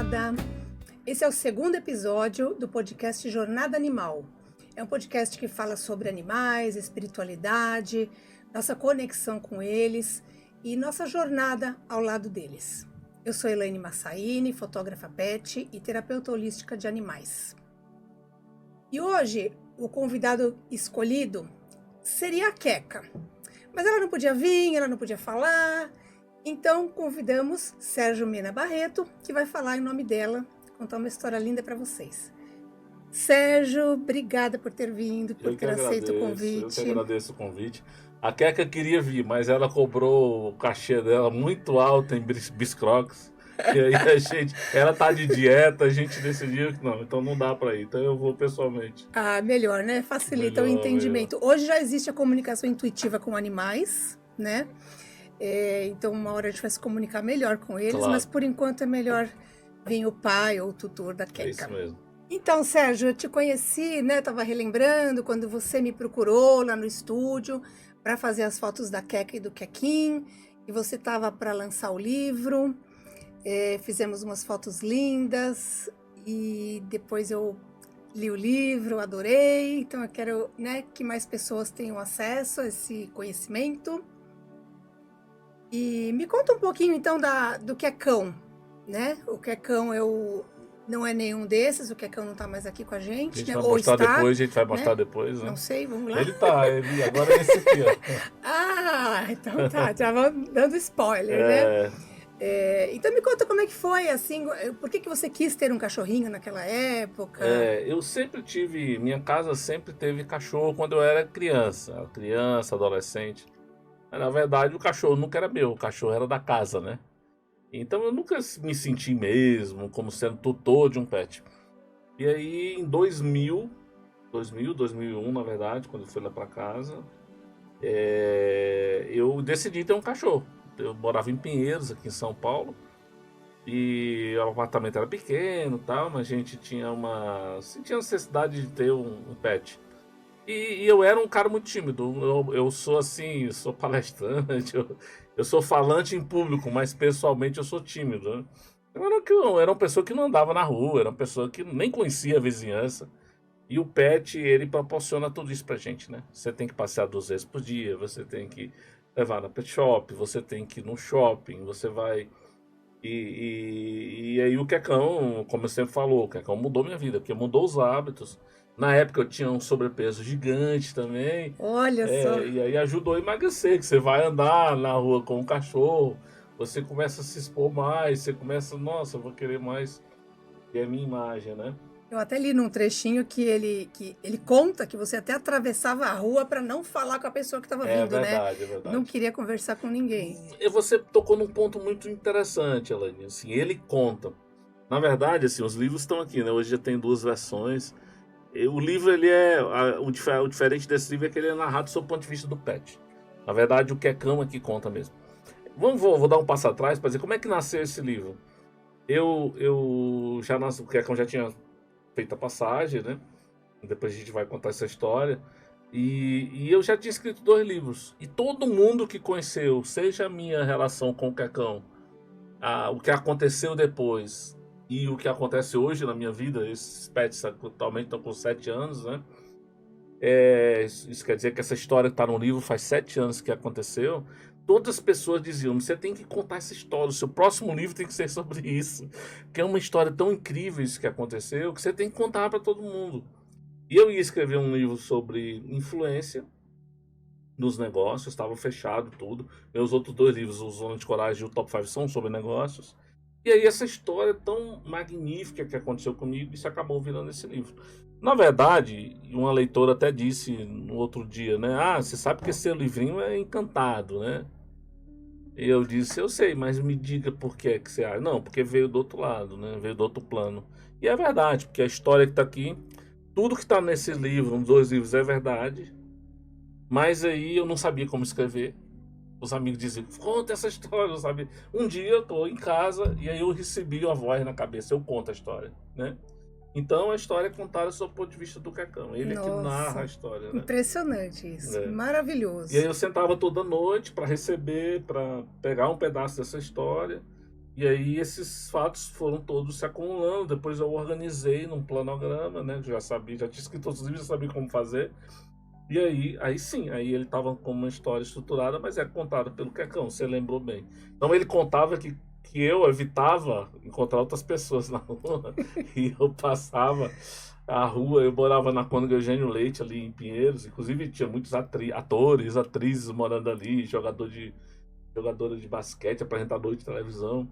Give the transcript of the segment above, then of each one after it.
jornada. Esse é o segundo episódio do podcast Jornada Animal. É um podcast que fala sobre animais, espiritualidade, nossa conexão com eles e nossa jornada ao lado deles. Eu sou Elaine Massaini, fotógrafa pet e terapeuta holística de animais. E hoje, o convidado escolhido seria a Queca. Mas ela não podia vir, ela não podia falar, então convidamos Sérgio Mena Barreto, que vai falar em nome dela, contar uma história linda para vocês. Sérgio, obrigada por ter vindo, por ter aceito o convite. Eu que agradeço o convite. A Queca queria vir, mas ela cobrou o cachê dela muito alto em biscroques. E aí ela tá de dieta, a gente decidiu que não, então não dá para ir, então eu vou pessoalmente. Ah, melhor, né? Facilita o entendimento. Melhor. Hoje já existe a comunicação intuitiva com animais, né? Então uma hora a gente vai se comunicar melhor com eles, claro. Mas por enquanto é melhor vir o pai ou o tutor da Queca. É isso mesmo. Então, Sérgio, eu te conheci, né? Tava relembrando quando você me procurou lá no estúdio para fazer as fotos da Queca e do Quequim, e você tava para lançar o livro. Fizemos umas fotos lindas e depois eu li o livro, adorei. Então eu quero, né, que mais pessoas tenham acesso a esse conhecimento. E me conta um pouquinho então do Quecão, né? O Quecão não é nenhum desses, o Quecão não tá mais aqui com a gente, a gente né? vai Ou mostrar está, depois, a gente vai mostrar né? depois, né? Não sei, vamos lá. Ele agora é esse aqui, ó. Ah, então tá, já vamos dando spoiler, né? Então me conta como é que foi, assim, por que você quis ter um cachorrinho naquela época? Eu sempre tive, minha casa sempre teve cachorro quando eu era criança, adolescente. Na verdade, o cachorro nunca era meu, o cachorro era da casa, né? Então eu nunca me senti mesmo como sendo tutor de um pet. E aí em 2001, na verdade, quando eu fui lá pra casa, eu decidi ter um cachorro. Eu morava em Pinheiros, aqui em São Paulo, e o apartamento era pequeno e tal, mas a gente tinha sentia necessidade de ter um pet. E eu era um cara muito tímido, eu sou assim, eu sou palestrante, eu sou falante em público, mas pessoalmente eu sou tímido, né? Eu era uma pessoa que não andava na rua, era uma pessoa que nem conhecia a vizinhança. E o pet, ele proporciona tudo isso pra gente, né? Você tem que passear 2 vezes por dia, você tem que levar na pet shop, você tem que ir no shopping, você vai... E aí o Quecão, como eu sempre falo, o Quecão mudou minha vida, porque mudou os hábitos. Na época eu tinha um sobrepeso gigante também. Olha só. E aí ajudou a emagrecer, que você vai andar na rua com um cachorro, você começa a se expor mais, você começa, nossa, eu vou querer mais ter a minha imagem, né? Eu até li num trechinho que ele conta que você até atravessava a rua para não falar com a pessoa que estava vindo, verdade, né? É verdade. Não queria conversar com ninguém. E você tocou num ponto muito interessante, Elaine. Assim, ele conta. Na verdade, assim, os livros estão aqui, né? Hoje já tem 2 versões. O livro, ele o diferente desse livro é que ele é narrado sob o ponto de vista do pet. Na verdade, o Quecão aqui conta mesmo. Vou dar um passo atrás para dizer como é que nasceu esse livro. O Quecão já tinha feito a passagem, né? Depois a gente vai contar essa história. E eu já tinha escrito 2 livros. E todo mundo que conheceu, seja a minha relação com o Quecão, o que aconteceu depois e o que acontece hoje na minha vida, esses pets atualmente estão com 7 anos, né? Isso quer dizer que essa história que está no livro faz 7 anos que aconteceu. Todas as pessoas diziam, você tem que contar essa história, o seu próximo livro tem que ser sobre isso. Porque é uma história tão incrível isso que aconteceu, que você tem que contar para todo mundo. E eu ia escrever um livro sobre influência nos negócios, estava fechado tudo. Meus outros 2 livros, o Zona de Coragem e o Top 5, são sobre negócios. E aí essa história tão magnífica que aconteceu comigo, isso acabou virando esse livro. Na verdade, uma leitora até disse no outro dia, né? Você sabe que esse seu livrinho é encantado, né? E eu disse, eu sei, mas me diga por que você acha. Não, porque veio do outro lado, né? Veio do outro plano. E é verdade, porque a história que está aqui, tudo que está nesse livro, nos 2 livros, é verdade. Mas aí eu não sabia como escrever. Os amigos diziam, conta essa história, sabe? Um dia eu tô em casa e aí eu recebi uma voz na cabeça, eu conto a história, né? Então a história é contada sob o ponto de vista do Quecão. Ele é que narra a história, né? Impressionante isso, maravilhoso. E aí eu sentava toda noite para receber, para pegar um pedaço dessa história. E aí esses fatos foram todos se acumulando. Depois eu organizei num planograma, né? Já sabia, já tinha escrito todos os livros, já sabia como fazer. E aí sim, aí ele tava com uma história estruturada, mas é contada pelo Quecão, você lembrou bem. Então ele contava que eu evitava encontrar outras pessoas na rua e eu passava a rua, eu morava na Cônego Eugênio Leite ali em Pinheiros, inclusive tinha muitos atores, atrizes morando ali, jogadora de basquete, apresentador de televisão.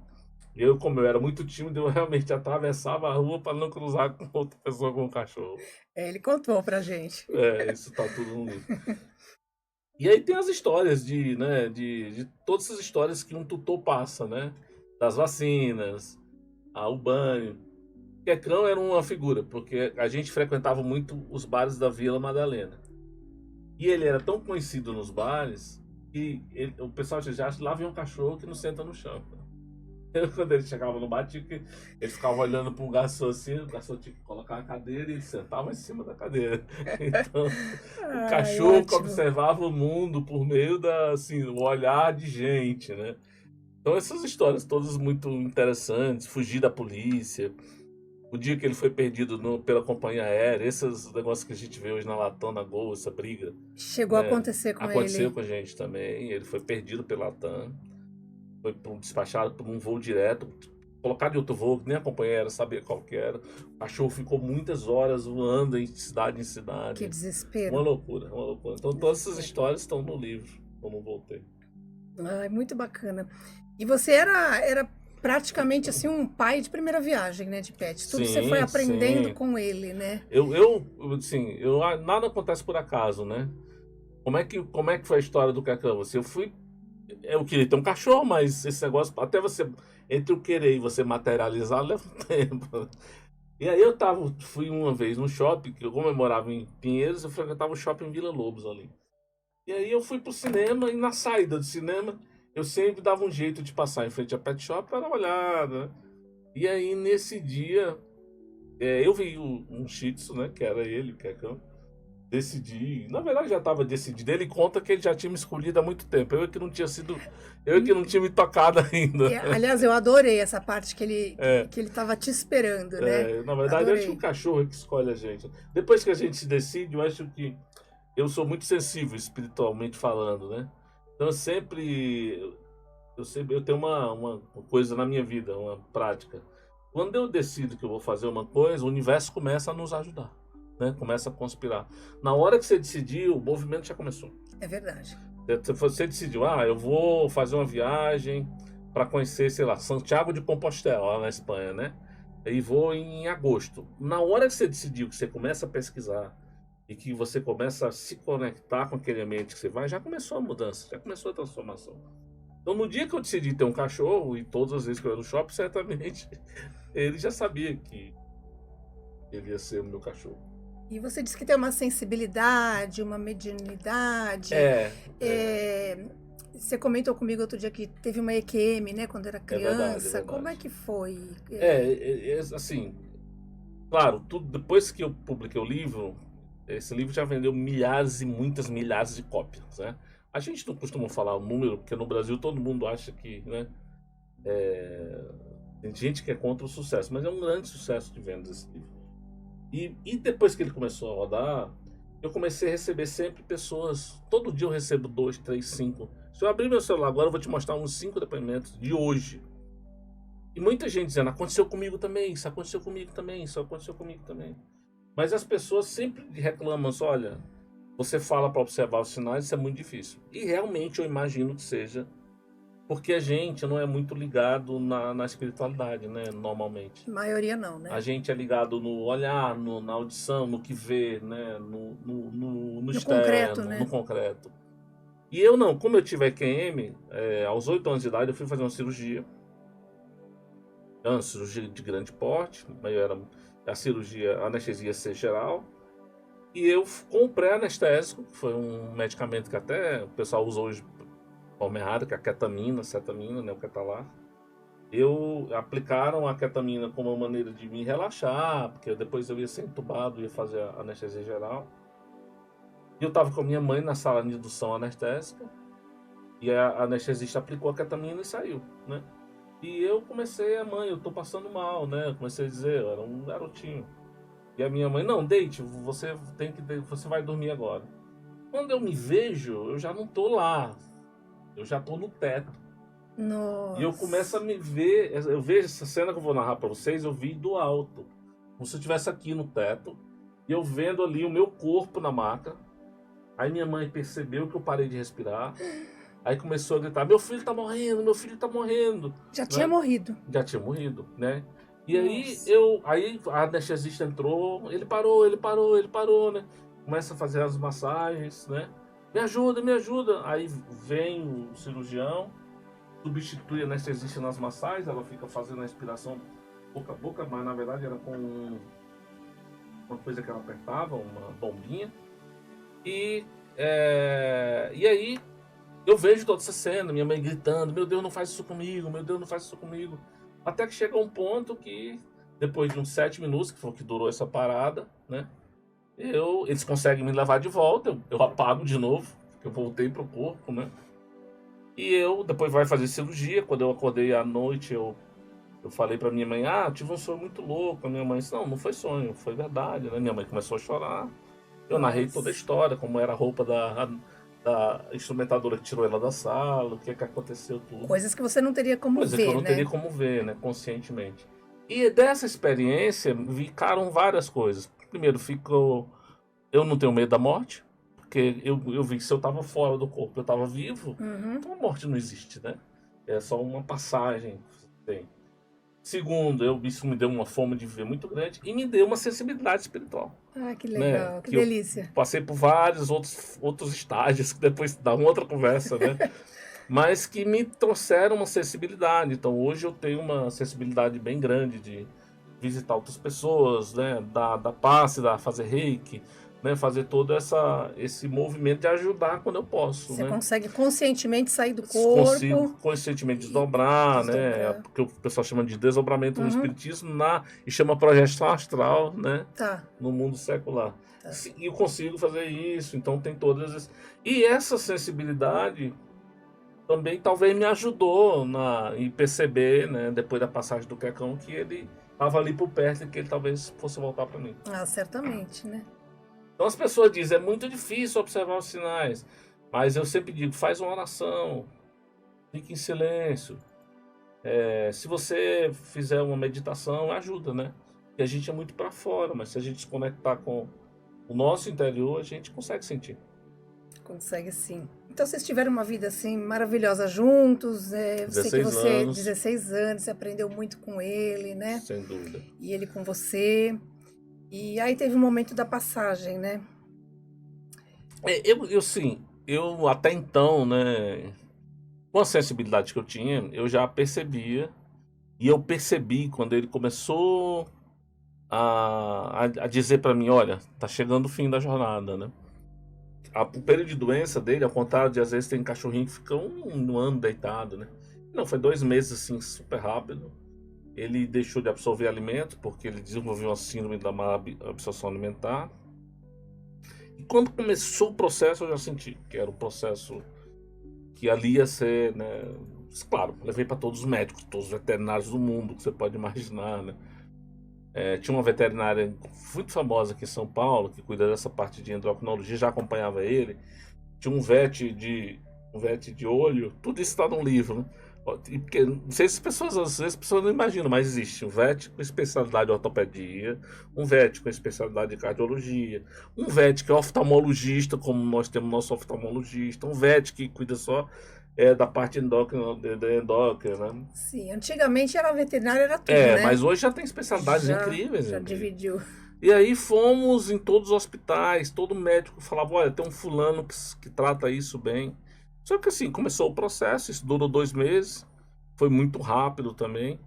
E eu, como eu era muito tímido, eu realmente atravessava a rua para não cruzar com outra pessoa com um cachorro. Ele contou pra gente. É, isso tá tudo no livro. E aí tem as histórias né, de todas essas histórias que um tutor passa, né? Das vacinas, o banho. Quecrão era uma figura, porque a gente frequentava muito os bares da Vila Madalena. E ele era tão conhecido nos bares que o pessoal já acha lá vem um cachorro que não senta no chão. Quando ele chegava no bar, ele ficava olhando para o garçom assim, o garçom tinha que colocar a cadeira e ele sentava em cima da cadeira. Então, o Ai, cachorro que ótimo. observava o mundo por meio assim, o olhar de gente, né? Então, essas histórias todas muito interessantes, fugir da polícia, o dia que ele foi perdido pela companhia aérea, esses negócios que a gente vê hoje na Latam, na Gol, essa briga, Chegou a né? acontecer com Aconteceu ele. com a gente também, ele foi perdido pela Latam. Foi despachado por um voo direto, colocado em outro voo, que nem a companheira sabia qual que era. O cachorro ficou muitas horas voando em cidade em Que cidade. Uma desespero. loucura, uma loucura. Então todas essas histórias estão no livro, eu não voltei. Ai, muito bacana. E você era praticamente assim um pai de primeira viagem, né, de pet. Tudo você foi Sim, aprendendo sim. com ele, né? Assim, nada acontece por acaso, né? Como é que foi a história do Cacau? Assim, eu queria ter um cachorro, mas esse negócio, até você, entre o querer e você materializar, leva um tempo. E aí fui uma vez no shopping, que como eu morava em Pinheiros, eu frequentava o shopping Vila Lobos ali. E aí eu fui pro cinema e na saída do cinema, eu sempre dava um jeito de passar em frente a Pet Shop para dar uma olhada, né? E aí nesse dia, eu vi um Shih Tzu, né, que era ele, o Quecão. Decidi, na verdade já estava decidido. Ele conta que ele já tinha me escolhido há muito tempo. Eu que não tinha me tocado ainda. Aliás, eu adorei essa parte que ele É, que ele estava te esperando, né? na verdade, eu acho que o Adorei. cachorro é que escolhe a gente. Depois que a gente se decide, eu acho que eu sou muito sensível espiritualmente falando, né? Então eu tenho uma coisa na minha vida, uma prática. Quando eu decido que eu vou fazer uma coisa, o universo começa a nos ajudar, né? Começa a conspirar. Na hora que você decidiu, o movimento já começou. É verdade. Você decidiu, eu vou fazer uma viagem para conhecer, sei lá, Santiago de Compostela, lá na Espanha, né? E vou em agosto. Na hora que você decidiu, que você começa a pesquisar e que você começa a se conectar com aquele ambiente que você vai, já começou a mudança, já começou a transformação. Então, no dia que eu decidi ter um cachorro, e todas as vezes que eu ia no shopping, certamente ele já sabia que ele ia ser o meu cachorro. E você disse que tem uma sensibilidade, uma mediunidade. É, Você comentou comigo outro dia que teve uma EQM, né, quando era é verdade, é criança. Como é verdade. que foi? Assim, claro, depois que eu publiquei o livro, esse livro já vendeu milhares e muitas milhares de cópias, né? A gente não costuma falar o número, porque no Brasil todo mundo acha que, né? Tem gente que é contra o sucesso, mas é um grande sucesso de vendas esse livro. E depois que ele começou a rodar, eu comecei a receber sempre pessoas. Todo dia eu recebo 2, 3, 5. Se eu abrir meu celular agora, eu vou te mostrar uns 5 depoimentos de hoje. E muita gente dizendo, aconteceu comigo também, isso aconteceu comigo também, isso aconteceu comigo também. Mas as pessoas sempre reclamam, olha, você fala para observar os sinais, isso é muito difícil. E realmente eu imagino que seja, porque a gente não é muito ligado na espiritualidade, né, normalmente. A maioria não, A né? gente é ligado no olhar, na audição, no que vê, né, no No concreto, externo, no né? concreto. E eu não, como eu tive EQM, aos 8 anos de idade eu fui fazer uma cirurgia. É uma cirurgia de grande porte, mas era a anestesia ser geral. E eu comprei anestésico, que foi um medicamento que até o pessoal usa hoje de forma errada, que é a ketamina, cetamina, né, o Ketalar. Aplicaram a ketamina como uma maneira de me relaxar, porque depois eu ia ser entubado, ia fazer a anestesia geral. E eu estava com a minha mãe na sala de indução anestésica, e a anestesista aplicou a ketamina e saiu, né? E eu comecei, mãe, eu tô passando mal, né? Eu comecei a dizer, eu era um garotinho. E a minha mãe, não, deite, você vai dormir agora. Quando eu me vejo, eu já não tô lá. Eu já tô no teto. E eu começo a Nossa. me ver, eu vejo essa cena que eu vou narrar pra vocês, eu vi do alto. Como se eu estivesse aqui no teto. E eu vendo ali o meu corpo na maca. Aí minha mãe percebeu que eu parei de respirar. Aí começou a gritar, meu filho tá morrendo, meu filho tá morrendo. Já tinha Né? morrido. Já tinha morrido, né? E Nossa. aí a anestesista entrou, ele parou, né? Começa a fazer as massagens, né? Me ajuda, me ajuda. Aí vem o cirurgião, substitui a anestesista nas massagens, ela fica fazendo a respiração boca a boca, mas na verdade era com uma coisa que ela apertava, uma bombinha. E aí eu vejo toda essa cena, minha mãe gritando, meu Deus, não faz isso comigo, meu Deus, não faz isso comigo. Até que chega um ponto que, depois de uns 7 minutos, que foi o que durou essa parada, né? Eles conseguem me levar de volta, eu apago de novo, eu voltei pro corpo, né? E depois vai fazer cirurgia. Quando eu acordei à noite, eu falei pra minha mãe, eu tive um sonho muito louco. A minha mãe disse, não foi sonho, foi verdade, né? Minha mãe começou a chorar. Eu narrei toda a Nossa. história, como era a roupa da instrumentadora que tirou ela da sala, o que aconteceu, tudo. Coisas que você não teria como Coisa que eu ver, não né? teria como ver, né, conscientemente. E dessa experiência ficaram várias coisas. Primeiro, eu não tenho medo da morte, porque eu vi que se eu estava fora do corpo, eu estava vivo, Uhum. então a morte não existe, né? É só uma passagem que você tem. Segundo, isso me deu uma fome de viver muito grande e me deu uma sensibilidade espiritual, Ah, que né? legal, que Que eu delícia. passei por vários outros estágios, que depois dá uma outra conversa, né? Mas que me trouxeram uma sensibilidade. Então hoje eu tenho uma sensibilidade bem grande de visitar outras pessoas, né? Da passe, fazer reiki, né? Fazer todo esse movimento de ajudar quando eu posso, Você né? consegue conscientemente sair do Consigo corpo conscientemente e desdobrar, né? desdobrar. Porque o pessoal chama de desdobramento no Uhum. espiritismo e chama projeção astral, né? Tá, No mundo secular. tá. E eu consigo fazer isso, então tem todas as... E essa sensibilidade também talvez me ajudou em perceber, né, depois da passagem do Quecão, que ele estava ali por perto e que ele talvez fosse voltar para mim. Ah, certamente, né? Então as pessoas dizem, é muito difícil observar os sinais, mas eu sempre digo, faz uma oração, fique em silêncio. Se você fizer uma meditação, ajuda, né? Porque a gente é muito para fora, mas se a gente se conectar com o nosso interior, a gente consegue sentir. Consegue sim. Então vocês tiveram uma vida assim maravilhosa juntos. Eu sei que 16 você, anos, 16 anos, você aprendeu muito com ele, né? sem dúvida. E ele com você. E aí teve um momento da passagem, né? Eu até então, né, com a sensibilidade que eu tinha, eu já percebia, e eu percebi quando ele começou a dizer para mim, olha, tá chegando o fim da jornada, né? O período de doença dele, ao contrário de às vezes tem cachorrinho que fica um ano deitado, né? Não, foi 2 meses assim, super rápido. Ele deixou de absorver alimento porque ele desenvolveu uma síndrome da má absorção alimentar. E quando começou o processo, eu já senti que era um processo que ali ia ser, né? Claro, levei para todos os médicos, todos os veterinários do mundo que você pode imaginar, né? Tinha uma veterinária muito famosa aqui em São Paulo que cuida dessa parte de endocrinologia, já acompanhava ele. Tinha um vet de olho, tudo isso está no livro, né? Porque, não sei se às vezes as pessoas não imaginam, mas existe um vet com especialidade de ortopedia, um vet com especialidade de cardiologia, um vet que é oftalmologista, como nós temos nosso oftalmologista, um vet que cuida só da parte endócrina, né? Sim, antigamente era veterinário, era tudo, né? Mas hoje já tem especialidades incríveis, Já gente. dividiu. E aí fomos em todos os hospitais, todo médico falava, olha, tem um fulano que trata isso bem. Só que assim, começou o processo, isso durou 2 meses, foi muito rápido também.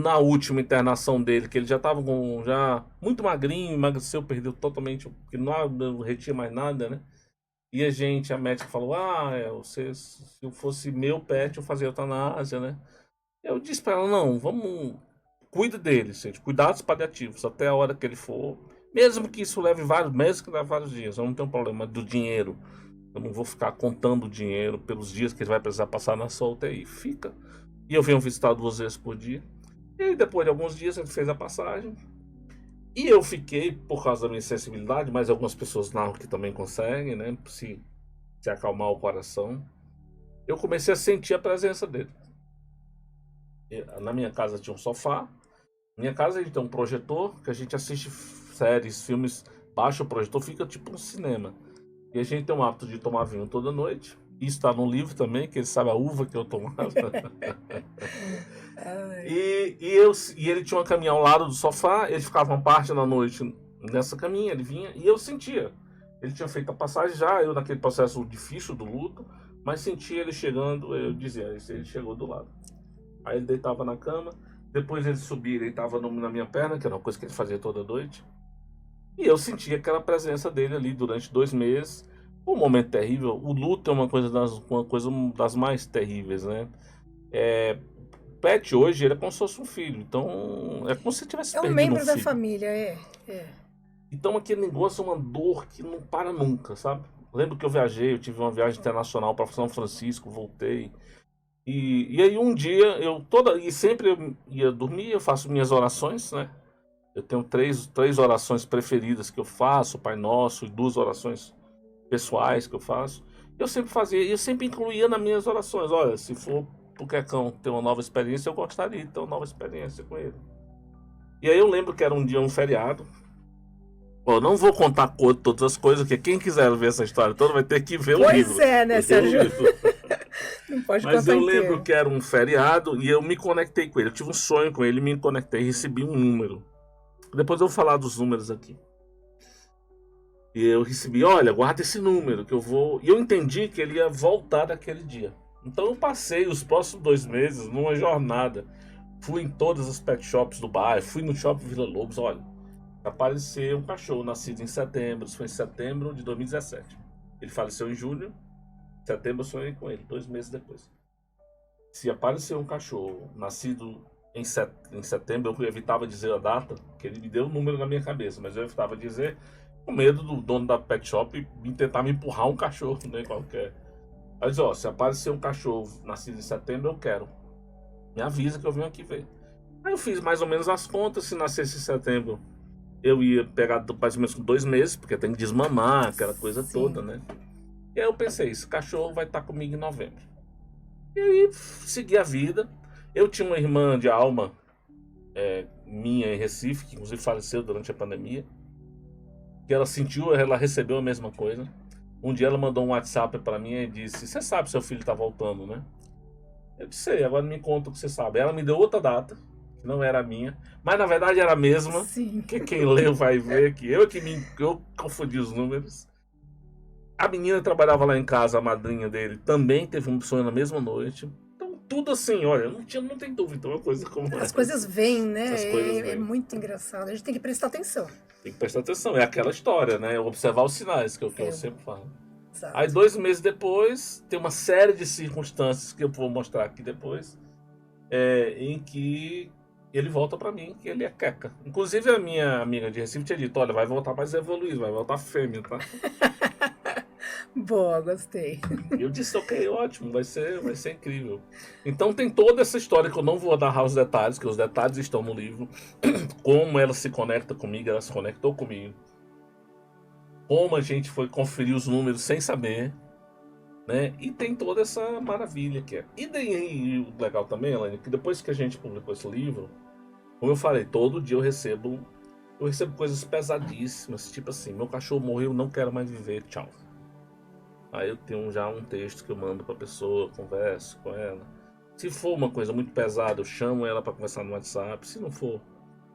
Na última internação dele, que ele já estava já muito magrinho, emagreceu, perdeu totalmente, porque não retinha mais nada, né? E a médica falou, se eu fosse meu pet, eu fazia eutanásia, né? Eu disse para ela, não, cuide dele, gente, cuidados paliativos, até a hora que ele for, mesmo que isso leve vários meses, que leve vários dias, eu não tenho problema do dinheiro. Eu não vou ficar contando o dinheiro pelos dias que ele vai precisar passar na sua UTI. Fica. E eu venho visitar 2 vezes por dia. E aí, depois de alguns dias, ele fez a passagem. E eu fiquei, por causa da minha sensibilidade, mas algumas pessoas narram que também conseguem, né? Se acalmar o coração. Eu comecei a sentir a presença dele. Na minha casa tinha um sofá. Minha casa a gente tem um projetor que a gente assiste séries, filmes, baixa o projetor, fica tipo um cinema. E a gente tem o hábito de tomar vinho toda noite. Isso está no livro também, que ele sabe a uva que eu tomava. E ele tinha uma caminha ao lado do sofá, ele ficava uma parte da noite nessa caminha, ele vinha, e eu sentia. Ele tinha feito a passagem já, eu naquele processo difícil do luto, mas sentia ele chegando, eu dizia, ele chegou do lado. Aí ele deitava na cama, depois ele subia, ele deitava na minha perna, que era uma coisa que ele fazia toda noite. E eu sentia aquela presença dele ali durante 2 meses. Um momento terrível. O luto é uma coisa das mais terríveis, né? Pet hoje, ele é como se fosse um filho. Então, é como se você tivesse perdido um filho. É um membro da família, é. Então, aquele negócio é uma dor que não para nunca, sabe? Lembro que eu viajei, eu tive uma viagem internacional para São Francisco, voltei. E aí um dia, sempre eu ia dormir, eu faço minhas orações, né? Eu tenho três orações preferidas que eu faço, Pai Nosso, e 2 orações pessoais que eu faço. Eu sempre fazia, eu sempre incluía nas minhas orações. Olha, se for pro Quecão ter uma nova experiência, eu gostaria de ter uma nova experiência com ele. E aí eu lembro que era um dia, um feriado. Bom, não vou contar todas as coisas, porque quem quiser ver essa história toda vai ter que ver o livro. Pois é, né, Sérgio? Não pode contar. Mas eu lembro que era um feriado e eu me conectei com ele. Eu tive um sonho com ele, me conectei e recebi um número. Depois eu vou falar dos números aqui. E eu recebi, olha, guarda esse número que eu vou... E eu entendi que ele ia voltar daquele dia. Então eu passei os próximos 2 meses numa jornada. Fui em todas as pet shops do bairro, fui no Shopping Vila Lobos, olha. Apareceu um cachorro nascido em setembro, isso foi em setembro de 2017. Ele faleceu em julho, em setembro eu sonhei com ele, 2 meses depois. Se apareceu um cachorro nascido em setembro, eu evitava dizer a data, que ele me deu o número na minha cabeça, mas eu evitava dizer, com medo do dono da pet shop tentar me empurrar um cachorro, né, qualquer. Mas ó, se aparecer um cachorro nascido em setembro, eu quero. Me avisa que eu venho aqui ver. Aí eu fiz mais ou menos as contas, se nascesse em setembro, eu ia pegar mais ou menos com 2 meses, porque tem que desmamar, aquela coisa toda, né? E aí eu pensei, esse cachorro vai estar comigo em novembro. E aí segui a vida. Eu tinha uma irmã de alma minha em Recife, que inclusive faleceu durante a pandemia. Que ela recebeu a mesma coisa. Um dia ela mandou um WhatsApp para mim e disse, você sabe se seu filho tá voltando, né? Eu disse, sei, agora me conta o que você sabe. Ela me deu outra data, que não era a minha, mas na verdade era a mesma. Sim. Que quem leu vai ver que eu confundi os números. A menina trabalhava lá em casa, a madrinha dele também teve um sonho na mesma noite. Então tudo assim, olha, não tem dúvida, uma coisa como As coisas vêm, né? Coisas É vêm. muito engraçado. A gente tem que prestar atenção. Tem que prestar atenção, é aquela história, né? Observar os sinais que eu sempre falo. Exato. Aí 2 meses depois, tem uma série de circunstâncias que eu vou mostrar aqui depois, em que ele volta pra mim, que ele é queca. Inclusive a minha amiga de Recife tinha dito, olha, vai voltar mais evoluído, vai voltar fêmea, tá? Boa, gostei. E eu disse, ok, ótimo, vai ser incrível. Então tem toda essa história que eu não vou narrar os detalhes, que os detalhes estão no livro. Como ela se conecta comigo, ela se conectou comigo. Como a gente foi conferir os números sem saber, né? E tem toda essa maravilha que é. E daí, o legal também, Elaine, que depois que a gente publicou esse livro, como eu falei, todo dia eu recebo coisas pesadíssimas, tipo assim, meu cachorro morreu, não quero mais viver, tchau. Aí eu tenho já um texto que eu mando pra pessoa, converso com ela. Se for uma coisa muito pesada, eu chamo ela para conversar no WhatsApp. Se não for,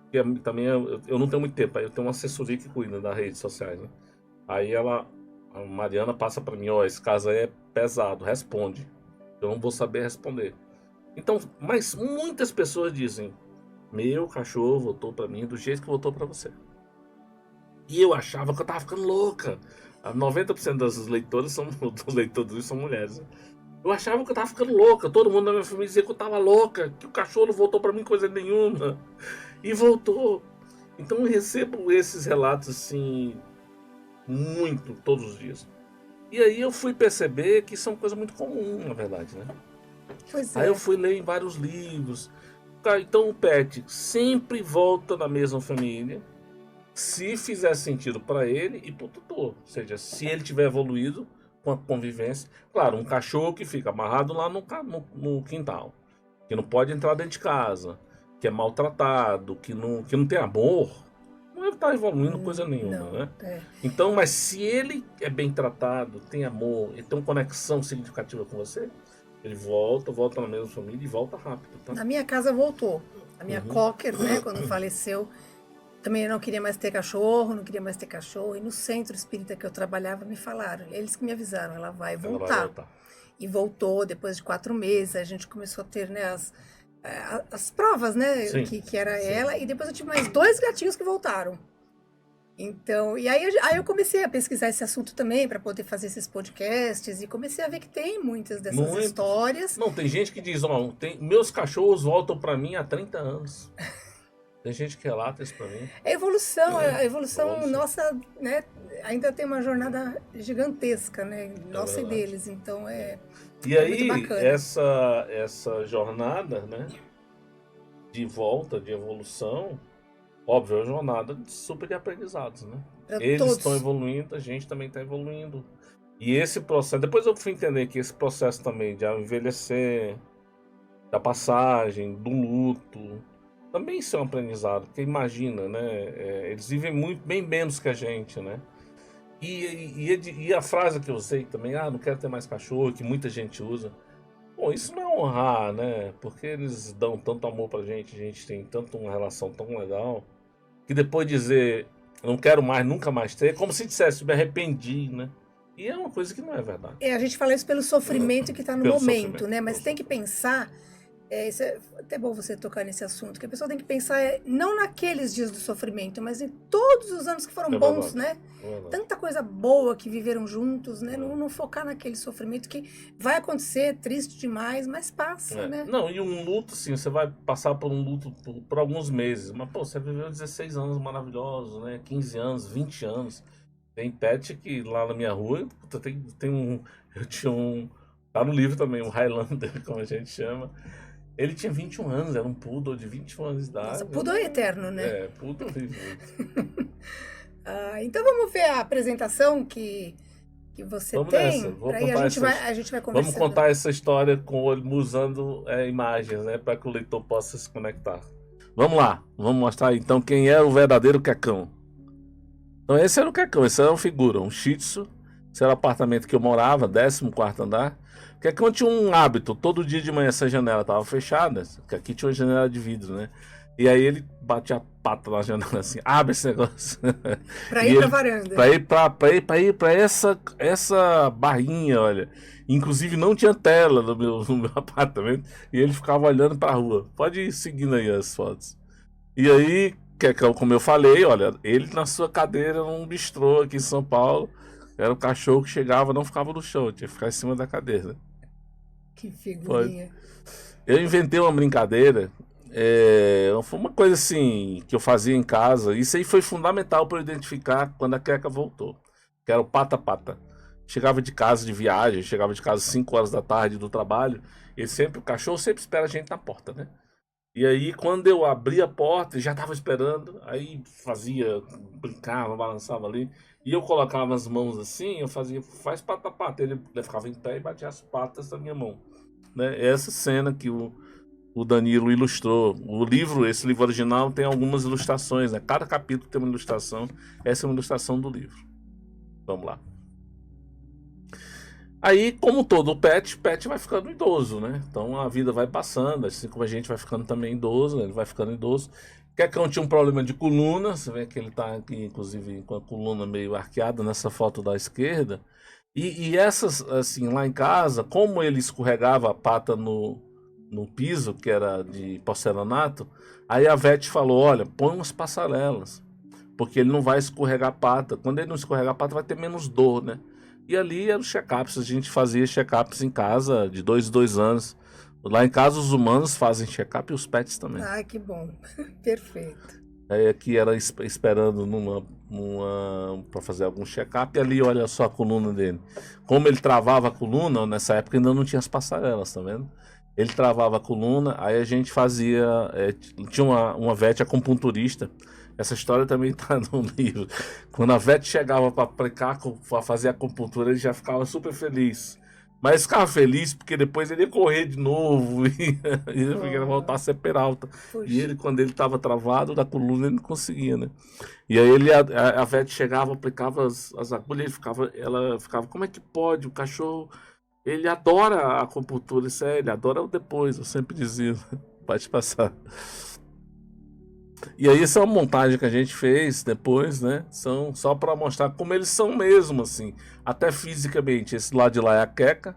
porque também eu não tenho muito tempo, aí eu tenho uma assessoria que cuida das redes sociais, né? Aí a Mariana passa para mim, ó, esse caso aí é pesado, responde. Eu não vou saber responder. Então, mas muitas pessoas dizem, meu cachorro voltou para mim do jeito que voltou para você. E eu achava que eu tava ficando louca. 90% das leitoras dos leitores são mulheres, né? Eu achava que eu tava ficando louca. Todo mundo na minha família dizia que eu tava louca, que o cachorro não voltou para mim coisa nenhuma. E voltou. Então eu recebo esses relatos assim, muito, todos os dias. E aí eu fui perceber que isso é uma coisa muito comum, na verdade, né? Pois Aí é. eu fui ler em vários livros. Então o pet sempre volta na mesma família, se fizer sentido para ele e para o tutor. Ou seja, se ele tiver evoluído com a convivência. Claro, um cachorro que fica amarrado lá no quintal, que não pode entrar dentro de casa, que é maltratado, que não tem amor, não está evoluindo coisa nenhuma, Não, né? é. Então, mas se ele é bem tratado, tem amor e tem uma conexão significativa com você, ele volta na mesma família e volta rápido, tá? Na minha casa voltou. A minha Uhum. cocker, né, quando faleceu, também não queria mais ter cachorro, não queria mais ter cachorro. E no centro espírita que eu trabalhava, me falaram, eles que me avisaram, ela vai Ela vai voltar. voltar. E voltou, depois de 4 meses, a gente começou a ter, né, as provas, né, Sim, que era sim. ela. E depois eu tive mais 2 gatinhos que voltaram. Então, e aí eu comecei a pesquisar esse assunto também, para poder fazer esses podcasts, e comecei a ver que tem muitas dessas Muitos. histórias. Não, tem gente que diz, ó, meus cachorros voltam para mim há 30 anos. Tem gente que relata isso para mim. A evolução nossa, né, ainda tem uma jornada gigantesca, né, nossa e verdade. deles, então E muito aí, bacana. essa jornada, né, de volta, de evolução, óbvio, é uma jornada super de aprendizados, né? Pra Eles todos. estão evoluindo, a gente também está evoluindo. E esse processo, depois eu fui entender que esse processo também de envelhecer, da passagem, do luto, também isso é um aprendizado, porque imagina, né? Eles vivem muito bem menos que a gente, né? E a frase que eu usei também, não quero ter mais cachorro, que muita gente usa. Bom, isso não é honrar, né? Porque eles dão tanto amor pra gente, a gente tem tanto uma relação tão legal, que depois dizer, não quero mais, nunca mais ter, é como se dissesse, me arrependi, né? E é uma coisa que não é verdade. A gente fala isso pelo sofrimento que está no Pelo momento, sofrimento, né? Mas pelo tem que pensar, isso é até bom você tocar nesse assunto, que a pessoa tem que pensar não naqueles dias do sofrimento, mas em todos os anos que foram É bons, verdade, né? é verdade. Tanta coisa boa que viveram juntos, né? Não focar naquele sofrimento que vai acontecer, triste demais, mas passa, né? Não, e um luto, sim, você vai passar por um luto por alguns meses, mas, pô, você viveu 16 anos maravilhosos, né? 15 anos, 20 anos. Tem pet que lá na minha rua, puta, eu tinha tá no livro também, um Highlander, como a gente chama. Ele tinha 21 anos, era um poodle de 21 anos de idade. Nossa, poodle é eterno, né? Poodle vive muito. Então vamos ver a apresentação que você Vamos tem. nessa, vou Aí contar a gente vai conversando. Vamos contar essa história usando imagens, né, para que o leitor possa se conectar. Vamos lá, vamos mostrar então quem é o verdadeiro Quecão. Então esse era o Quecão, esse era uma figura, um Shih Tzu. Esse era o apartamento que eu morava, 14º andar. O Quecão tinha um hábito, todo dia de manhã essa janela estava fechada, que aqui tinha uma janela de vidro, né? E aí ele batia a pata na janela assim, abre esse negócio. Pra ir pra varanda. Pra ir pra essa barrinha, olha. Inclusive não tinha tela no meu apartamento. E ele ficava olhando pra rua. Pode ir seguindo aí as fotos. E aí, como eu falei, olha, ele na sua cadeira num bistrô aqui em São Paulo. Era o cachorro que chegava, não ficava no chão, tinha que ficar em cima da cadeira. Que figurinha. Eu inventei uma brincadeira. Foi uma coisa assim que eu fazia em casa. Isso aí foi fundamental para eu identificar quando a Queca voltou. Que era o pata-pata. Chegava de casa de viagem, chegava de casa às 5 horas da tarde do trabalho. O cachorro sempre espera a gente na porta, né? E aí quando eu abria a porta, ele já estava esperando. Aí brincava, balançava ali. E eu colocava as mãos assim, eu fazia, faz pata-pata. Ele ficava em pé e batia as patas da minha mão. Né? Essa cena que o Danilo ilustrou. Esse livro original tem algumas ilustrações, né? Cada capítulo tem uma ilustração. Essa é uma ilustração do livro. Vamos lá. Aí, como todo pet vai ficando idoso, né? Então a vida vai passando, assim como a gente vai ficando também idoso, ele vai ficando idoso. Quecão tinha um problema de coluna, você vê que ele tá aqui, inclusive, com a coluna meio arqueada nessa foto da esquerda. E essas, assim, lá em casa, como ele escorregava a pata no piso, que era de porcelanato, aí a Vete falou, olha, põe umas passarelas, porque ele não vai escorregar a pata. Quando ele não escorregar a pata, vai ter menos dor, né? E ali eram os check-ups, a gente fazia check-ups em casa de 2 em 2 anos. Lá em casa os humanos fazem check-up e os pets também. Ai, que bom. Perfeito. Aí aqui era esperando para fazer algum check-up, e ali olha só a coluna dele. Como ele travava a coluna, nessa época ainda não tinha as passarelas, tá vendo? ele travava a coluna, aí a gente fazia. Tinha uma vete acupunturista. Essa história também tá no livro. Quando a vete chegava para aplicar, para fazer acupuntura, ele já ficava super feliz. Mas ficava feliz porque depois ele ia correr de novo e ele ia voltar a ser peralta. Puxa. E ele, quando ele estava travado da coluna, ele não conseguia, né? E aí a vete chegava, aplicava as agulhas, ela ficava, como é que pode? O cachorro, ele adora a acupuntura, isso ele adora o depois, eu sempre dizia, pode passar. E aí essa é uma montagem que a gente fez depois, né? São só para mostrar como eles são mesmo, assim, até fisicamente. Esse lado de lá é a Queca,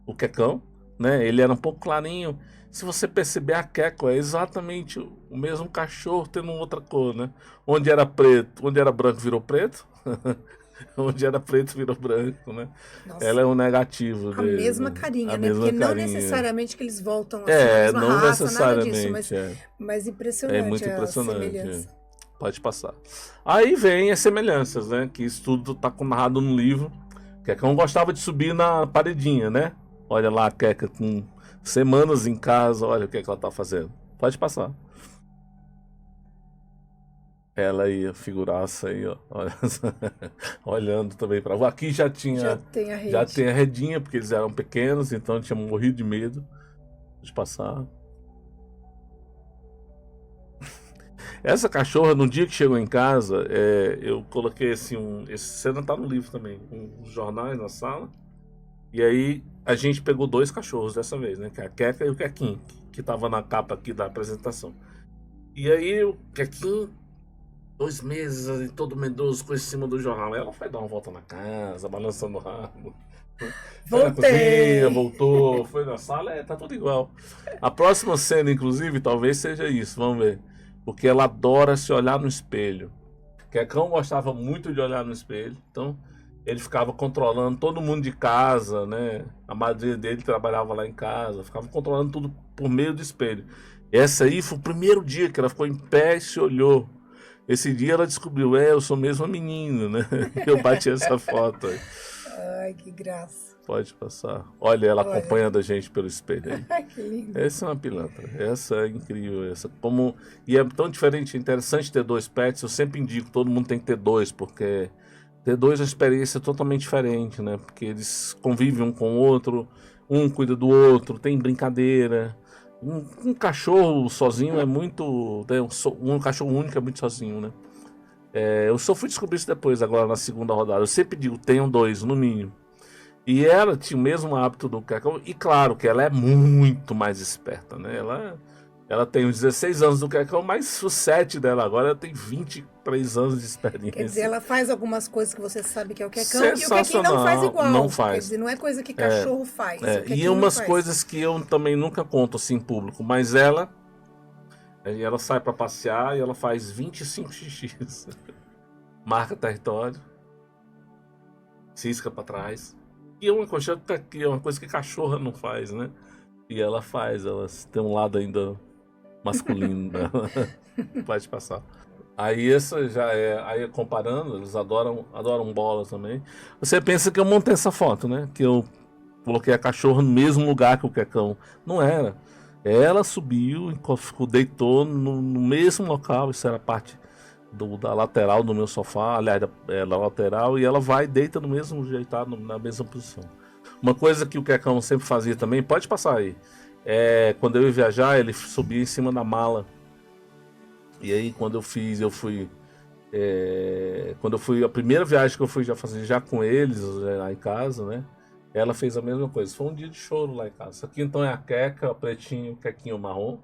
o Quecão, né? Ele era um pouco clarinho. Se você perceber, a Queca é exatamente o mesmo cachorro tendo outra cor, né? Onde era preto, onde era branco virou preto. Onde era preto virou branco, né? Nossa, ela é um negativo a dele, mesma né? carinha, A né? mesma Porque não carinha. necessariamente que eles voltam assim, a mesma Não raça, nada disso, necessariamente. mas É impressionante muito a impressionante. semelhança. Pode passar. Aí vem as semelhanças, né? Que isso tudo tá narrado no livro. Quecão gostava de subir na paredinha, né? Olha lá a Queca com semanas em casa, olha o que ela tá fazendo. Pode passar. Ela aí, a figuraça aí, ó. Olhando também para. Aqui já Já tem a rede. Já tem a redinha, porque eles eram pequenos, então tinha morrido de medo de passar. Essa cachorra, no dia que chegou em casa, eu coloquei assim, esse cena tá no livro também, uns jornais na sala. E aí a gente pegou 2 cachorros dessa vez, né? Que é a Queca e o Quequinho, que tava na capa aqui da apresentação. E aí o Quequinho, 2 meses, ali, todo medroso, com em cima do jornal. Ela foi dar uma volta na casa, balançando o rabo. Foi na cozinha, voltou, foi na sala, tá tudo igual. A próxima cena, inclusive, talvez seja isso, vamos ver. Porque ela adora se olhar no espelho. Quecão gostava muito de olhar no espelho, então ele ficava controlando todo mundo de casa, né? A madrinha dele trabalhava lá em casa, ficava controlando tudo por meio do espelho. Essa aí foi o primeiro dia que ela ficou em pé e se olhou. Esse dia ela descobriu, eu sou mesmo uma menina, né? Eu bati essa foto aí. Ai, que graça. Pode passar. Olha ela acompanhando a gente pelo espelho aí. Ai, que lindo. Essa é uma pilantra. Essa é incrível. E é tão diferente, é interessante ter 2 pets. Eu sempre indico, todo mundo tem que ter 2, porque ter 2 é uma experiência totalmente diferente, né? Porque eles convivem um com o outro, um cuida do outro, tem brincadeira. Um cachorro sozinho é muito. Né? Um cachorro único é muito sozinho, né? Eu só fui descobrir isso depois, agora na segunda rodada. Eu sempre digo, tenham 2, no mínimo. E ela tinha o mesmo hábito do Quecão. E claro que ela é muito mais esperta, né? Ela tem uns 16 anos do Quecão, mas o 7 dela agora ela tem 23 anos de experiência. Quer dizer, ela faz algumas coisas que você sabe que é o Quecão e o Quequinho não faz igual. Não faz. Quer dizer, não é coisa que cachorro faz. E umas coisas que eu também nunca conto assim em público, mas ela sai para passear e ela faz 25 xixis. Marca território. Cisca para trás. E é uma coisa que cachorra não faz, né? E ela faz, ela tem um lado ainda masculino dela. Pode passar. Aí essa já aí comparando, eles adoram bola também. Você pensa que eu montei essa foto, né? Que eu coloquei a cachorra no mesmo lugar que o Quecão. Não era. Ela subiu, deitou no mesmo local, isso era a parte da lateral do meu sofá, aliás, da lateral, e ela vai e deita no mesmo jeitado, na mesma posição. Uma coisa que o Quecão sempre fazia também, pode passar aí, quando eu ia viajar, ele subia em cima da mala. E aí quando eu fui, a primeira viagem que eu fui já fazer já com eles, lá em casa, né? Ela fez a mesma coisa. Foi um dia de choro lá em casa. Isso aqui então é a Queca, o pretinho, o Quequinho marrom.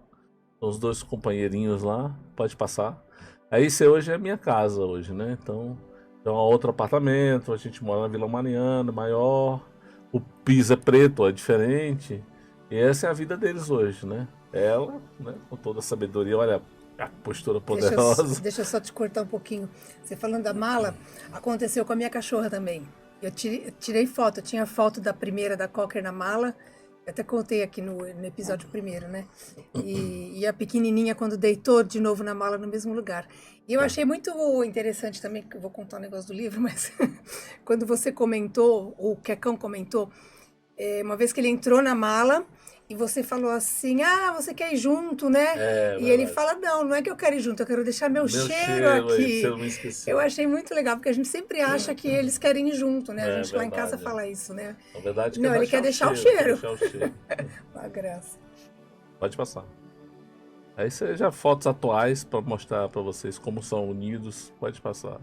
São os 2 companheirinhos lá, pode passar. Aí esse hoje é minha casa hoje, né? Então é um outro apartamento, a gente mora na Vila Mariana, maior. O piso é preto, é diferente. E essa é a vida deles hoje, né? Ela, né, com toda a sabedoria, olha a postura poderosa. Deixa eu só te cortar um pouquinho. Você falando da mala, aconteceu com a minha cachorra também. Eu tirei foto, eu tinha foto da primeira da Cocker na mala. Eu até contei aqui no episódio primeiro, né? E a pequenininha quando deitou de novo na mala no mesmo lugar. E eu achei muito interessante também, que eu vou contar um negócio do livro, mas quando você comentou, o Quecão comentou, uma vez que ele entrou na mala e você falou assim, você quer ir junto, né? E ele fala, não é que eu quero ir junto, eu quero deixar meu cheiro aqui. Você não me esqueceu. Eu achei muito legal, porque a gente sempre acha que eles querem ir junto, né? A gente lá em casa fala isso, né? Na verdade, não, ele quer deixar o cheiro. Uma graça. Pode passar. Aí você já fotos atuais para mostrar para vocês como são unidos. Pode passar.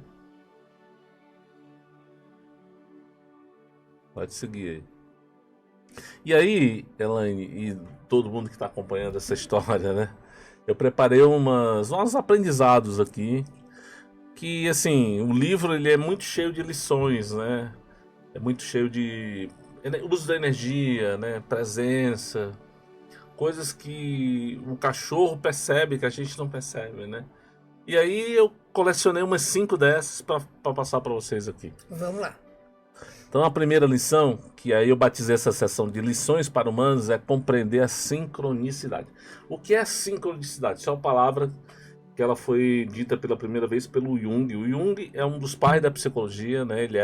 Pode seguir aí. E aí, Elaine e todo mundo que está acompanhando essa história, né? Eu preparei uns aprendizados aqui. Que, assim, o livro ele é muito cheio de lições, né? É muito cheio de uso da energia, né? Presença. Coisas que o cachorro percebe que a gente não percebe, né? E aí eu colecionei umas 5 dessas para passar para vocês aqui. Vamos lá. Então a primeira lição, que aí eu batizei essa sessão de lições para humanos, é compreender a sincronicidade. O que é sincronicidade? Isso é uma palavra que ela foi dita pela primeira vez pelo Jung. O Jung é um dos pais da psicologia, né? Ele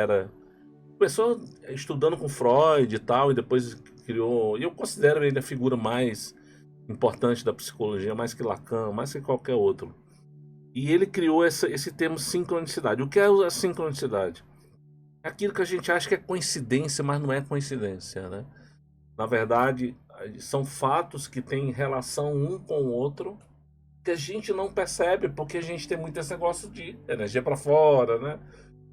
começou estudando com Freud e tal, e depois criou... E eu considero ele a figura mais importante da psicologia, mais que Lacan, mais que qualquer outro. E ele criou esse termo sincronicidade. O que é a sincronicidade? É aquilo que a gente acha que é coincidência, mas não é coincidência, né? Na verdade, são fatos que têm relação um com o outro, que a gente não percebe, porque a gente tem muito esse negócio de energia para fora, né?